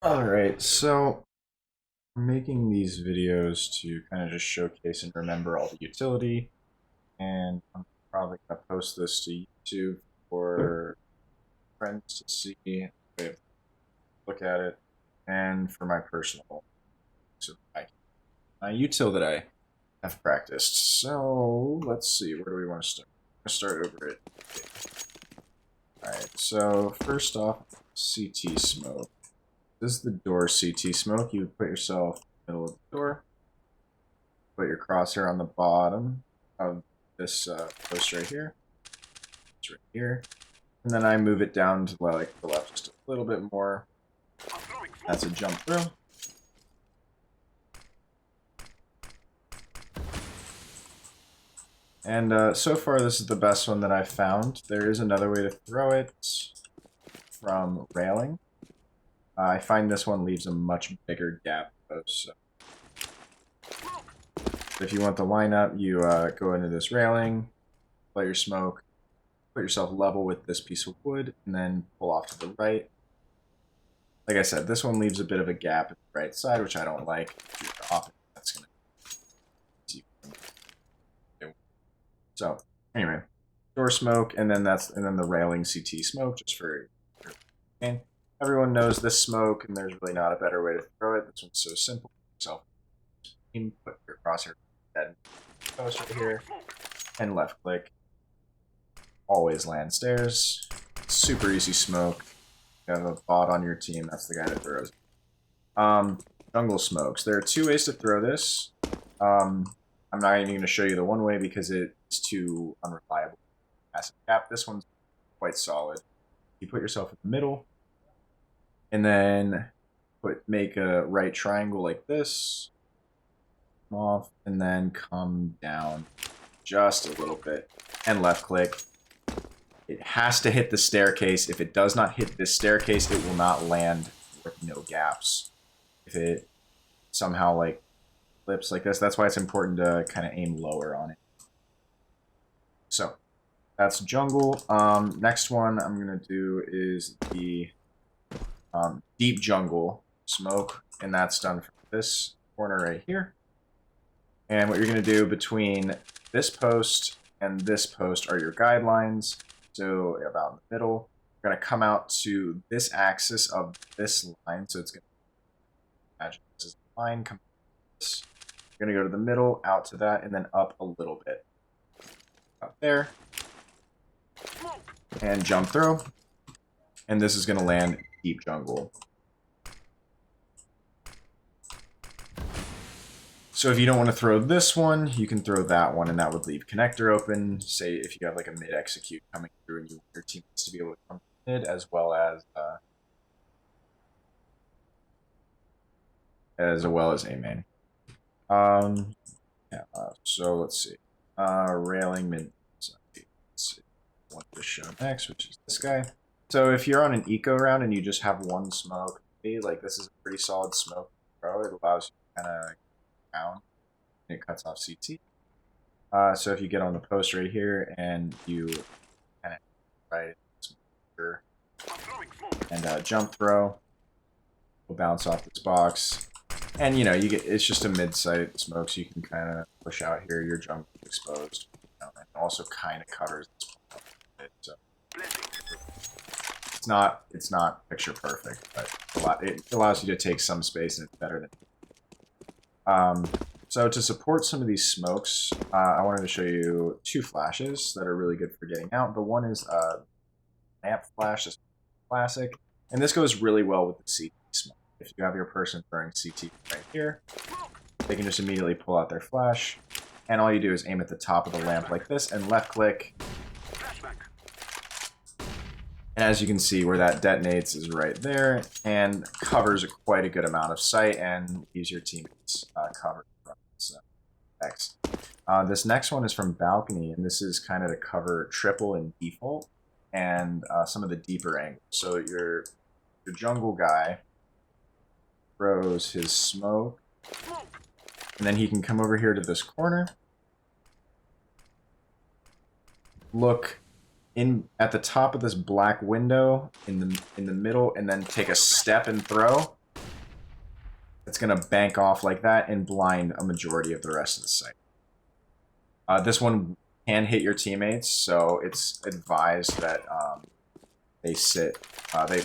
Alright, so I'm making these videos to kind of just showcase and remember all the utility, and I'm probably going to post this to YouTube for friends to see, to look at it, and for my personal so util that I have practiced. So let's see, where do we want to start? I'm going to start over it. Alright, so first off, CT smoke. This is the door CT smoke. You put yourself in the middle of the door. Put your crosshair on the bottom of this post right here. It's right here. And then I move it down to like the left just a little bit more. That's a jump throw. And so far this is the best one that I've found. There is another way to throw it from railing. I find this one leaves a much bigger gap though, so if you want the lineup, you go into this railing, let your smoke, put yourself level with this piece of wood, and then pull off to the right. Like I said, this one leaves a bit of a gap at the right side, which I don't like. If you're the opposite, that's gonna. So anyway, door smoke, and then the railing CT smoke, just for. Okay. Everyone knows this smoke, and there's really not a better way to throw it. This one's so simple. So, put your crosshair dead post right here, and left click. Always land stairs. Super easy smoke. You have a bot on your team. That's the guy that throws. Jungle smokes. There are two ways to throw this. I'm not even going to show you the one way because it's too unreliable. Massive cap. This one's quite solid. You put yourself in the middle, and then make a right triangle like this. Come off, and then come down just a little bit, and left click. It has to hit the staircase. If it does not hit this staircase, it will not land with no gaps. If it somehow like flips like this, that's why it's important to kind of aim lower on it. So that's jungle. Next one I'm gonna do is the deep jungle smoke, and that's done from this corner right here. And what you're gonna do between this post and this post are your guidelines. So about in the middle, we're going to come out to this axis of this line. So it's going to imagine this is the line. Come this. You're going to go to the middle, out to that, and then up a little bit. Up there. And jump throw. And this is going to land deep jungle. So if you don't want to throw this one, you can throw that one, and that would leave connector open. Say if you have like a mid execute coming through, and you want your teammates to be able to come mid as well as A main. So let's see. Railing mid. So let's see. What to show next, which is this guy. So if you're on an eco round and you just have one smoke, like this is a pretty solid smoke throw. It allows you to kind of down, and it cuts off CT. So if you get on the post right here and you kind of right and jump throw, will bounce off this box, and you know it's just a mid-sight smoke, so you can kind of push out here. Your jungle exposed, and also kind of covers this. So it's not picture perfect, but it allows you to take some space, and it's better than. So to support some of these smokes, I wanted to show you two flashes that are really good for getting out. The one is lamp flash, this classic, and this goes really well with the CT smoke. If you have your person throwing CT right here, they can just immediately pull out their flash, and all you do is aim at the top of the lamp like this, and left click. And as you can see, where that detonates is right there, and covers quite a good amount of sight, and leaves your teammates covered from this X. This next one is from balcony, and this is kind of to cover triple and default, and some of the deeper angles. So your jungle guy throws his smoke, and then he can come over here to this corner, look in at the top of this black window in the middle, and then take a step and throw. It's going to bank off like that and blind a majority of the rest of the site. This one can hit your teammates, so it's advised that they sit.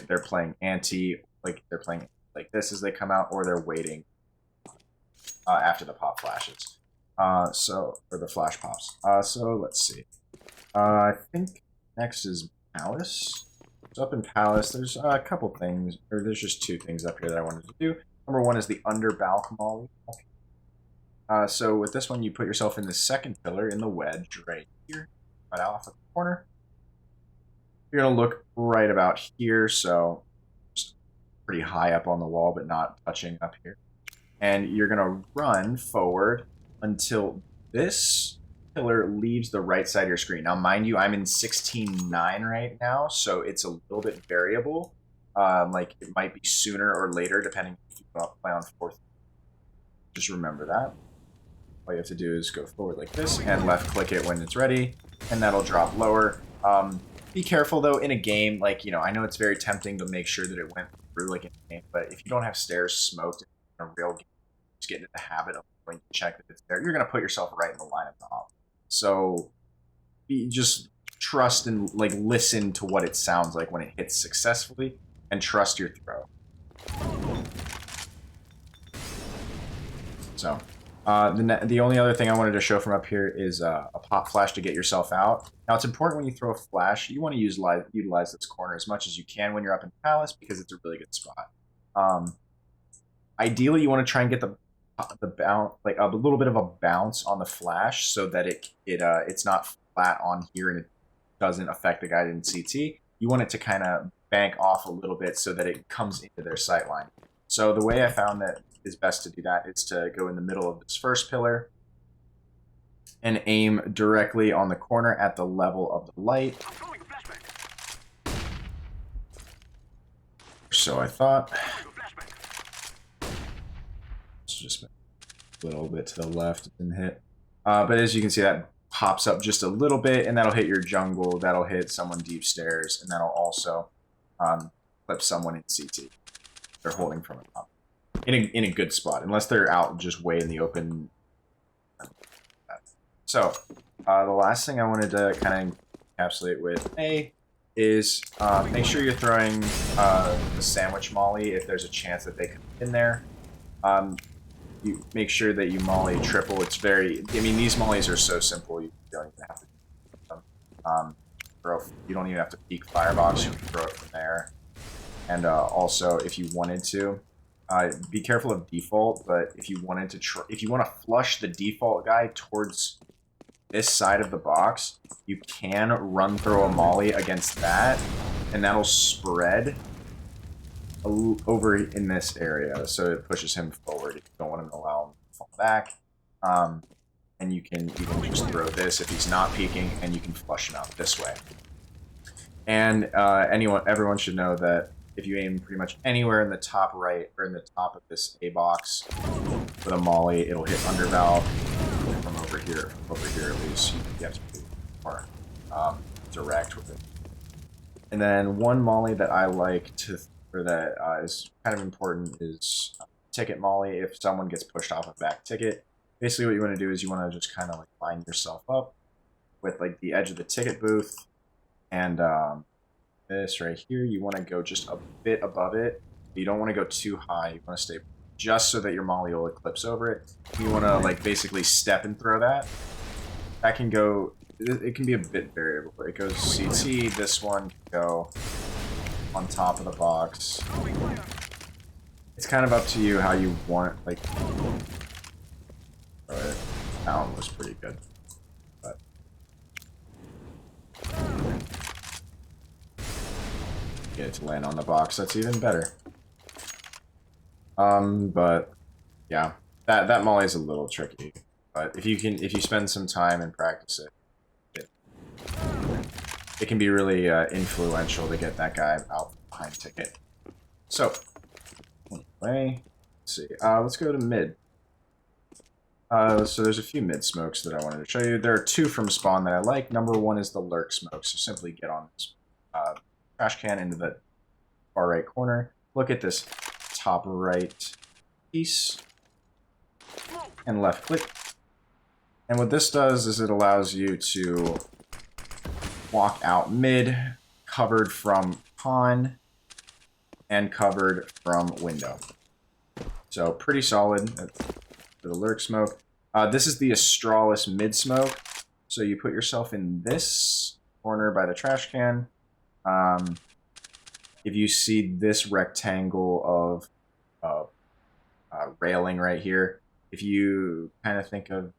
They're playing anti, like they're playing like this as they come out, or they're waiting after the pop flashes. Or the flash pops. So let's see. I think next is Palace. So up in Palace, there's a couple things, or there's just two things up here that I wanted to do. Number one is the under balk molly. So with this one, you put yourself in the second pillar in the wedge right here, right off of the corner. You're going to look right about here, so just pretty high up on the wall, but not touching up here. And you're going to run forward until this pillar leaves the right side of your screen. Now, mind you, I'm in 16.9 right now, so it's a little bit variable. Like, it might be sooner or later, depending if you play on 4th. Just remember that. All you have to do is go forward like this and left click it when it's ready, and that'll drop lower. Be careful though in a game, like, you know, I know it's very tempting to make sure that it went through like in a game, but if you don't have stairs smoked in a real game, just get into the habit of going to check that it's there. You're going to put yourself right in the line of top. So just trust and like listen to what it sounds like when it hits successfully, and trust your throw. So. The only other thing I wanted to show from up here is a pop flash to get yourself out. Now, it's important when you throw a flash, you want to utilize this corner as much as you can when you're up in Palace, because it's a really good spot. Ideally, you want to try and get the bounce, like a little bit of a bounce on the flash, so that it's not flat on here and it doesn't affect the guy in CT. You want it to kind of bank off a little bit so that it comes into their sight line. So the way I found that is best to do that is to go in the middle of this first pillar and aim directly on the corner at the level of the light. So I thought. It's just a little bit to the left and hit. But as you can see, that pops up just a little bit, and that'll hit your jungle, that'll hit someone deep stairs, and that'll also clip someone in CT. They're holding from the top. In a good spot, unless they're out just way in the open. So, the last thing I wanted to kind of encapsulate with is make sure you're throwing the sandwich molly if there's a chance that they come in there. You make sure that you molly triple. It's very, I mean, these mollies are so simple, you don't even have to do them. You don't even have to peek firebox, you can throw it from there. And also, if you wanted to, be careful of default, but if you wanted to if you want to flush the default guy towards this side of the box, you can run throw a molly against that, and that'll spread over in this area, so it pushes him forward. If you don't want him to allow him to fall back, and you can even just throw this if he's not peeking, and you can flush him out this way. And everyone should know that if you aim pretty much anywhere in the top right or in the top of this A box with a molly, it'll hit under valve from over here. From over here, at least, you have to be more direct with it. And then one molly that I like to, or that is kind of important, is ticket molly. If someone gets pushed off a back ticket, basically what you want to do is you want to just kind of like line yourself up with like the edge of the ticket booth, and this right here, you want to go just a bit above it. You don't want to go too high. You want to stay just so that your molly will eclipse over it. You want to like basically step and throw that. That can go, it can be a bit variable. It goes CT, this one can go on top of the box. It's kind of up to you how you want, like, that one was pretty good. But get it to land on the box, that's even better. But yeah, that molly is a little tricky. But if you spend some time and practice it can be really influential to get that guy out behind ticket. So anyway, let's see. Let's go to mid. So there's a few mid smokes that I wanted to show you. There are two from spawn that I like. Number one is the lurk smoke. So simply get on this trash can into the far right corner. Look at this top right piece and left click. And what this does is it allows you to walk out mid, covered from con and covered from window. So pretty solid for the lurk smoke. This is the Astralis mid smoke. So you put yourself in this corner by the trash can. If you see this rectangle of railing right here, if you kind of think of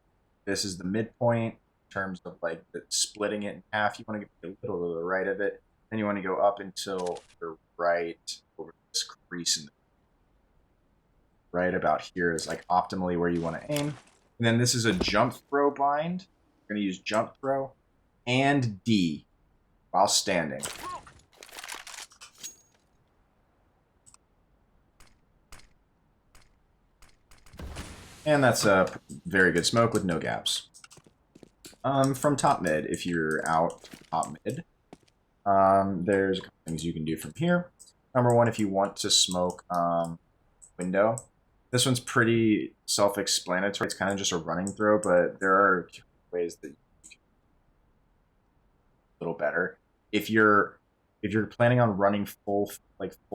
this as the midpoint in terms of like splitting it in half, you want to get a little to the right of it. Then you want to go up until the right over this crease in the right about here is like optimally where you want to aim. And then this is a jump throw bind. We're going to use jump throw and D while standing. And that's a very good smoke with no gaps. From top mid, if you're out top mid, there's a couple things you can do from here. Number one, if you want to smoke window, this one's pretty self-explanatory. It's kind of just a running throw, but there are ways that you can a little better. If you're planning on running full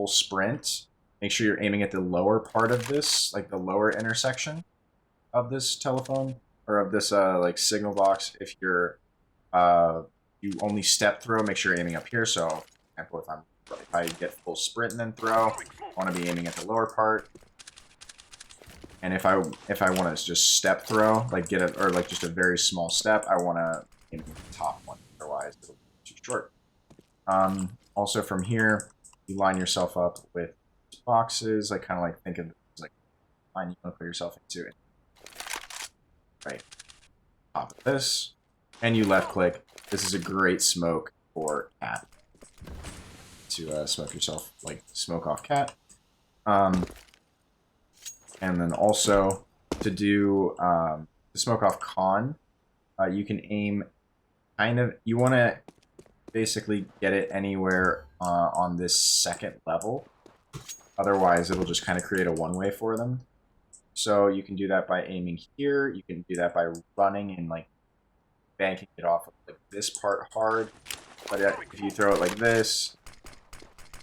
sprint, make sure you're aiming at the lower part of this, like the lower intersection of this telephone or of this like signal box. If you're you only step throw, make sure you're aiming up here. So, for example, if I get full sprint and then throw, I want to be aiming at the lower part. And if I want to just step throw, like like just a very small step, I want to aim at the top one. Otherwise, it'll be too short. Also from here, you line yourself up with boxes. Like kind of like think of it as like line you want to put yourself into it. Right, top of this, and you left click. This is a great smoke for cat to smoke yourself, like smoke off cat. And then also to do to smoke off con, you can aim kind of, you want to basically get it anywhere on this second level. Otherwise, it'll just kind of create a one-way for them. So you can do that by aiming here. You can do that by running and like banking it off of like this part hard. But if you throw it like this,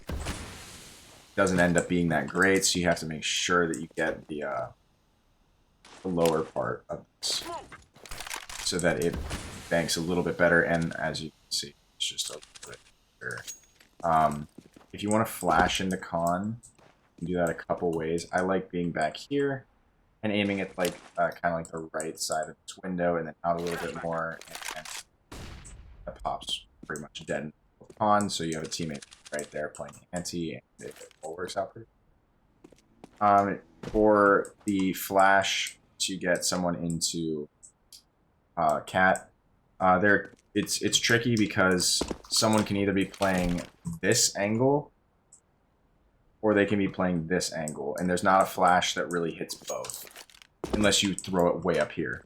it doesn't end up being that great. So you have to make sure that you get the lower part of this so that it banks a little bit better. And as you can see, it's just a little bit better. If you want to flash into con, you can do that a couple ways. I like being back here and aiming at like kind of like the right side of this window and then out a little bit more, and that pops pretty much dead on. So you have a teammate right there playing anti, and it all works out pretty good. For the flash to get someone into cat, it's tricky because someone can either be playing this angle or they can be playing this angle, and there's not a flash that really hits both unless you throw it way up here.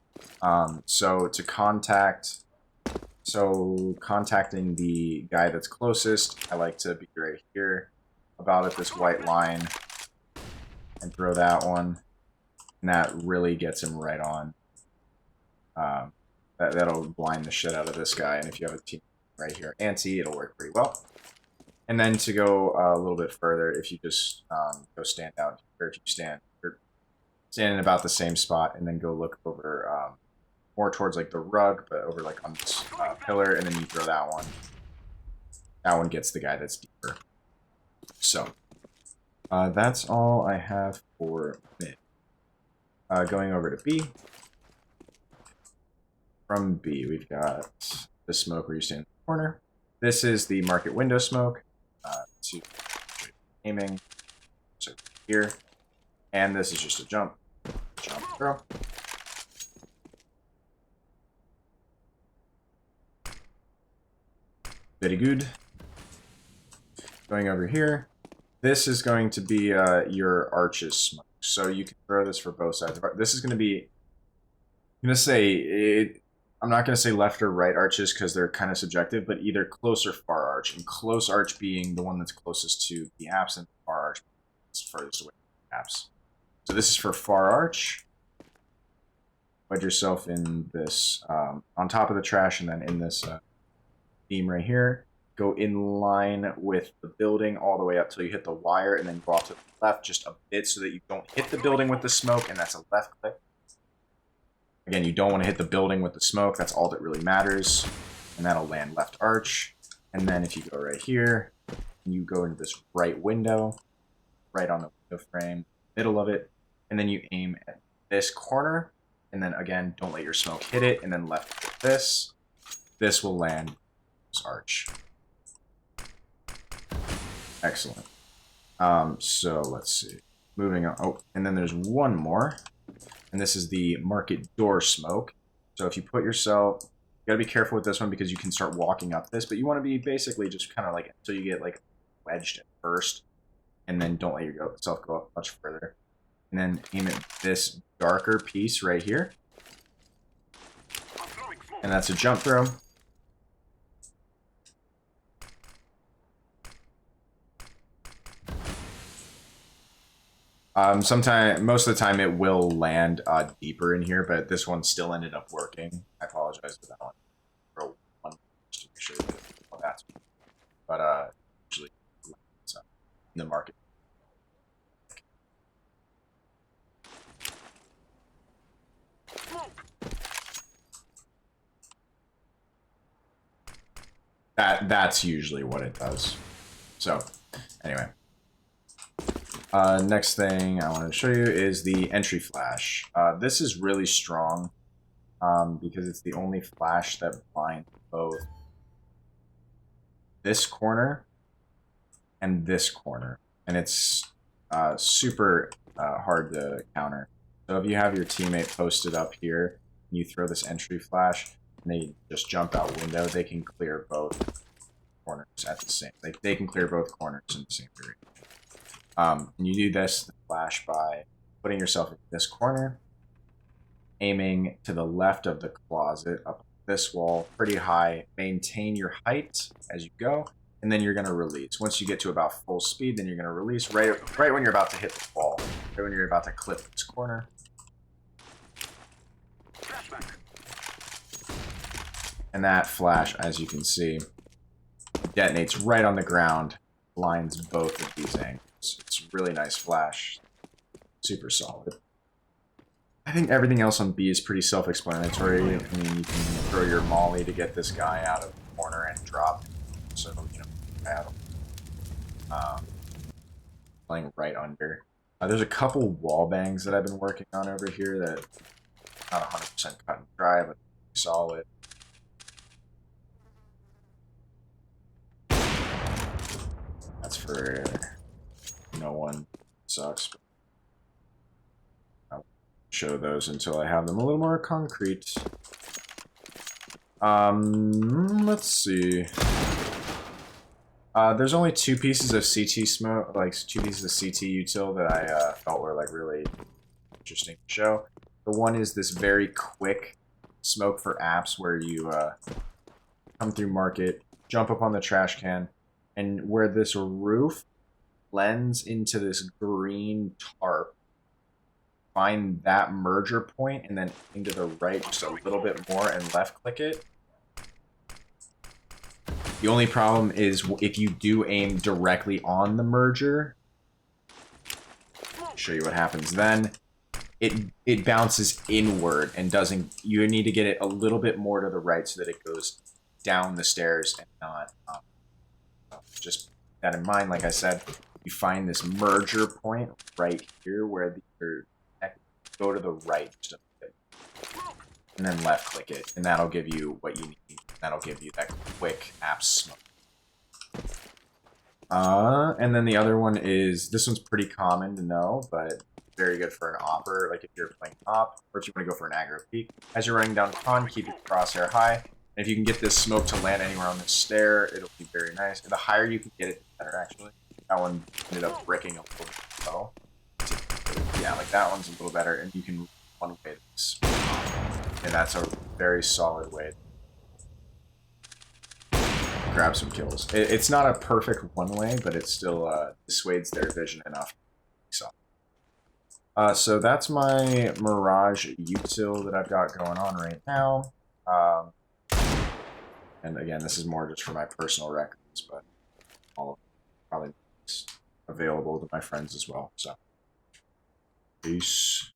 So contacting the guy that's closest, I like to be right here about at this white line and throw that one, and that really gets him right on. That'll blind the shit out of this guy, and if you have a team right here anti, it'll work pretty well. And then to go a little bit further, if you just go stand out, or if you stand in about the same spot, and then go look over more towards like the rug, but over like on this pillar, and then you throw that one. That one gets the guy that's deeper. So that's all I have for mid. Going over to B. From B, we've got the smoke where you stand in the corner. This is the market window smoke. To aiming, so here, and this is just a jump throw. Very good. Going over here, this is going to be your arches smoke. So you can throw this for both sides. This is going to be, I'm going to say it. I'm not going to say left or right arches because they're kind of subjective, but either close or far arch. And close arch being the one that's closest to the apps, and far arch is furthest away from the apps. So this is for far arch. Put yourself in this, on top of the trash, and then in this beam right here. Go in line with the building all the way up till you hit the wire, and then go off to the left just a bit so that you don't hit the building with the smoke, and that's a left click. Again, you don't want to hit the building with the smoke. That's all that really matters. And that'll land left arch. And then if you go right here, and you go into this right window, right on the window frame, middle of it, and then you aim at this corner, and then again, don't let your smoke hit it, and then left click this. This will land this arch. Excellent. So let's see. Moving on. Oh, and then there's one more. And this is the market door smoke. So if you put yourself, you gotta be careful with this one because you can start walking up this, but you want to be basically just kind of like until you get like wedged at first, and then don't let yourself go up much further. And then aim at this darker piece right here. And that's a jump throw. Most of the time it will land deeper in here, but this one still ended up working. I apologize for that one. Throw one just to make sure that that's. But usually it's in the market. That's usually what it does. So anyway. Next thing I want to show you is the entry flash. This is really strong because it's the only flash that blinds both this corner and this corner. And it's super hard to counter. So if you have your teammate posted up here, and you throw this entry flash, and they just jump out window, they can clear both corners at the same. They can clear both corners in the same period. And you do this, the flash, by putting yourself in this corner, aiming to the left of the closet, up this wall, pretty high. Maintain your height as you go, and then you're going to release. Once you get to about full speed, then you're going to release right when you're about to hit the wall, right when you're about to clip this corner. And that flash, as you can see, detonates right on the ground, blinds both of these angles. It's a really nice flash. Super solid. I think everything else on B is pretty self-explanatory. I mean, you can throw your molly to get this guy out of the corner and drop. So, you know, battle. Playing right under. There's a couple wall bangs that I've been working on over here that not 100% cut and dry, but solid. That's for no one. Sucks. I'll show those until I have them a little more concrete. Let's see. There's only two pieces of CT smoke, like 2 pieces of CT util that I felt were like really interesting to show. The one is this very quick smoke for apps where you come through market, jump up on the trash can, and where this roof blends into this green tarp, find that merger point and then into the right just a little bit more and left click it. The only problem is if you do aim directly on the merger, I'll show you what happens then. It bounces inward and doesn't. You need to get it a little bit more to the right so that it goes down the stairs and not. Just that in mind, like I said, you find this merger point right here where the go to the right just a bit, and then left click it, and that'll give you what you need. That'll give you that quick app smoke. And then the other one is, this one's pretty common to know, but very good for an opper, like if you're playing op, or if you want to go for an aggro peek. As you're running down con, keep your crosshair high. And if you can get this smoke to land anywhere on the stair, it'll be very nice. The higher you can get it, the better, actually. That one ended up bricking a little bit low. Yeah, like that one's a little better, and you can one-way this. And that's a very solid way to grab some kills. It's not a perfect one-way, but it still dissuades their vision enough. So. So that's my Mirage util that I've got going on right now. And again, this is more just for my personal records, but all of it probably is available to my friends as well. So, peace.